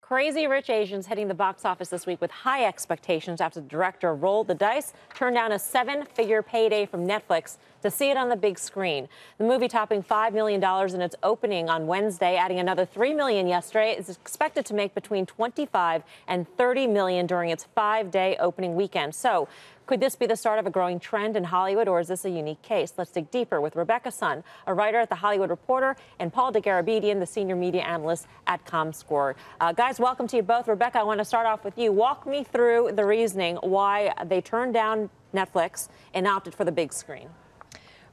Crazy Rich Asians hitting the box office this week with high expectations after the director rolled the dice, turned down a seven-figure payday from Netflix to see it on the big screen. The movie topping $5 million in its opening on Wednesday, adding another $3 million yesterday, is expected to make between $25 and $30 million during its 5-day opening weekend. So, could this be the start of a growing trend in Hollywood, or is this a unique case? Let's dig deeper with Rebecca Sun, a writer at The Hollywood Reporter, and Paul Dergarabedian, the senior media analyst at Comscore. Guys, welcome to you both. Rebecca, I want to start off with you. Walk me through the reasoning why they turned down Netflix and opted for the big screen.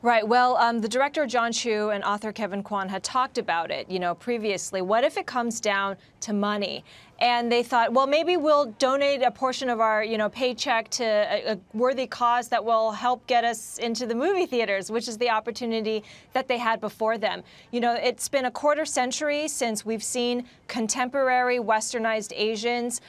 Right. Well, the director, John Chu, and author Kevin Kwan had talked about it, previously. What if it comes down to money? And they thought, well, maybe we'll donate a portion of our, paycheck to a worthy cause that will help get us into the movie theaters, which is the opportunity that they had before them. It's been a quarter century since we've seen contemporary westernized Asians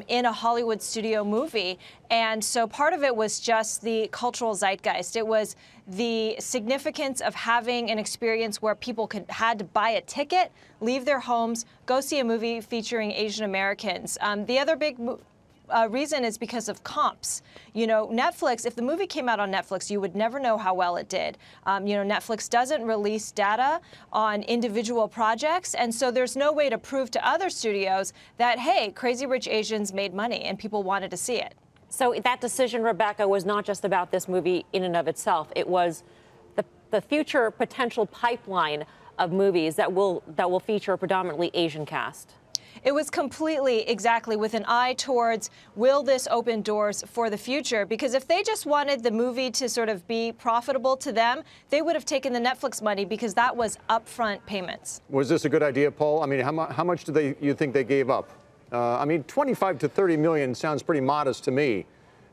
in a Hollywood studio movie. And so part of it was just the cultural zeitgeist. It was the significance of having an experience where people had to buy a ticket, leave their homes, go see a movie featuring Asian Americans. The other big reason is because of comps. Netflix, if the movie came out on Netflix, you would never know how well it did. Netflix doesn't release data on individual projects, and so there's no way to prove to other studios that, hey, Crazy Rich Asians made money and people wanted to see it. So that decision, Rebecca, was not just about this movie in and of itself. It was the future potential pipeline of movies that will feature a predominantly Asian cast. It was completely, exactly, with an eye towards, will this open doors for the future? Because if they just wanted the movie to sort of be profitable to them, they would have taken the Netflix money because that was upfront payments. Was this a good idea, Paul? I mean, how much do you think they gave up? 25 to 30 million sounds pretty modest to me,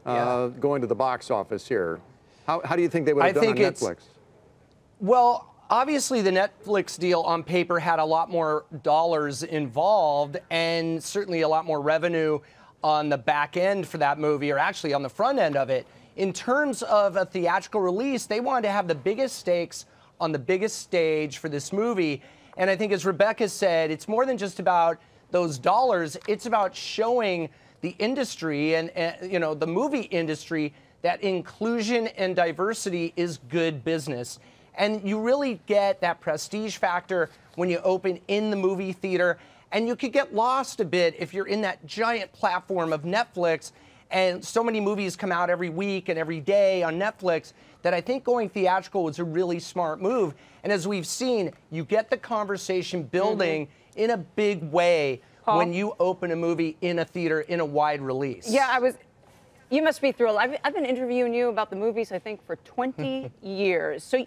going to the box office here. How do you think they would have done on Netflix? Well, obviously, the Netflix deal on paper had a lot more dollars involved and certainly a lot more revenue on the back end for that movie, or actually on the front end of it. In terms of a theatrical release, they wanted to have the biggest stakes on the biggest stage for this movie. And I think, as Rebecca said, it's more than just about those dollars. It's about showing the industry and the movie industry that inclusion and diversity is good business. And you really get that prestige factor when you open in the movie theater. And you could get lost a bit if you're in that giant platform of Netflix. And so many movies come out every week and every day on Netflix that I think going theatrical was a really smart move. And as we've seen, you get the conversation building in a big way, Paul, when you open a movie in a theater in a wide release. Yeah, you must be thrilled. I've been interviewing you about the movies, I think, for 20 years. So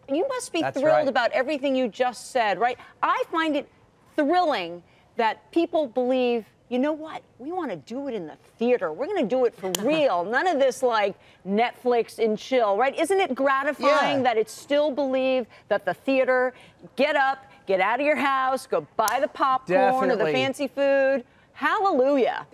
you must be thrilled about everything you just said, right? I find it thrilling that people believe, you know what, we want to do it in the theater. We're going to do it for real. None of this like Netflix and chill, right? Isn't it gratifying that it's still believed that the theater, get up, get out of your house, go buy the popcorn or the fancy food? Hallelujah.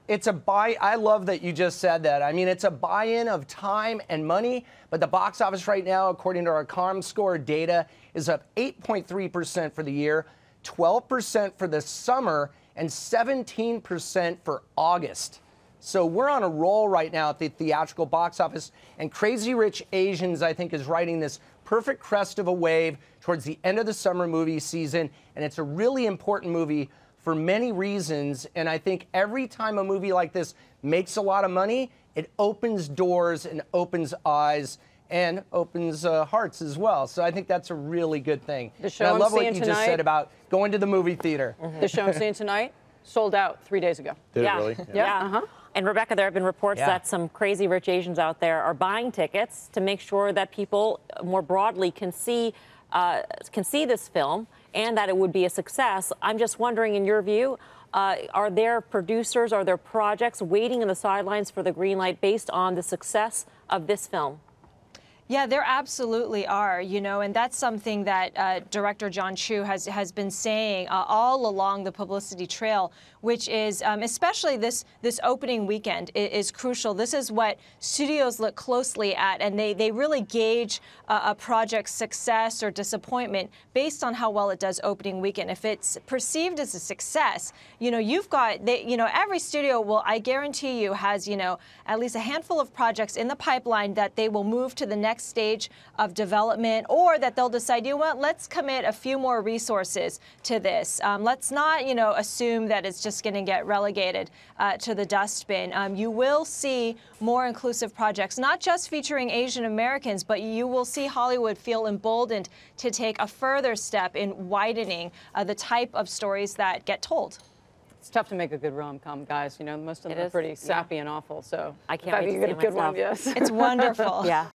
It's a buy. I love that you just said that. I mean, it's a buy-in of time and money, but the box office right now, according to our Comscore data, is up 8.3% for the year, 12% for the summer, and 17% for August. So we're on a roll right now at the theatrical box office, and Crazy Rich Asians, I think, is riding this perfect crest of a wave towards the end of the summer movie season, and it's a really important movie for many reasons. And I think every time a movie like this makes a lot of money, it opens doors and opens eyes and opens hearts as well. So I think that's a really good thing. The show and I love what you just said about going to the movie theater. The show I'm seeing tonight sold out 3 days ago. Did it really? Yeah. And Rebecca, there have been reports that some Crazy Rich Asians out there are buying tickets to make sure that people more broadly can see this film and that it would be a success. I'm just wondering, in your view, are there producers, are there projects waiting in the sidelines for the green light based on the success of this film? Yeah, there absolutely are, and that's something that Director John Chu has been saying all along the publicity trail, which is especially this opening weekend is crucial. This is what studios look closely at, and they really gauge a project's success or disappointment based on how well it does opening weekend. If it's perceived as a success, you've got, every studio will, I guarantee you, has, at least a handful of projects in the pipeline that they will move to the next stage of development, or that they'll decide, let's commit a few more resources to this. Let's not, assume that it's just going to get relegated to the dustbin. You will see more inclusive projects, not just featuring Asian Americans, but you will see Hollywood feel emboldened to take a further step in widening the type of stories that get told. It's tough to make a good rom-com, guys. Most of them are pretty sappy and awful. So I can't wait to see get a good one. Yes, it's wonderful. Yeah.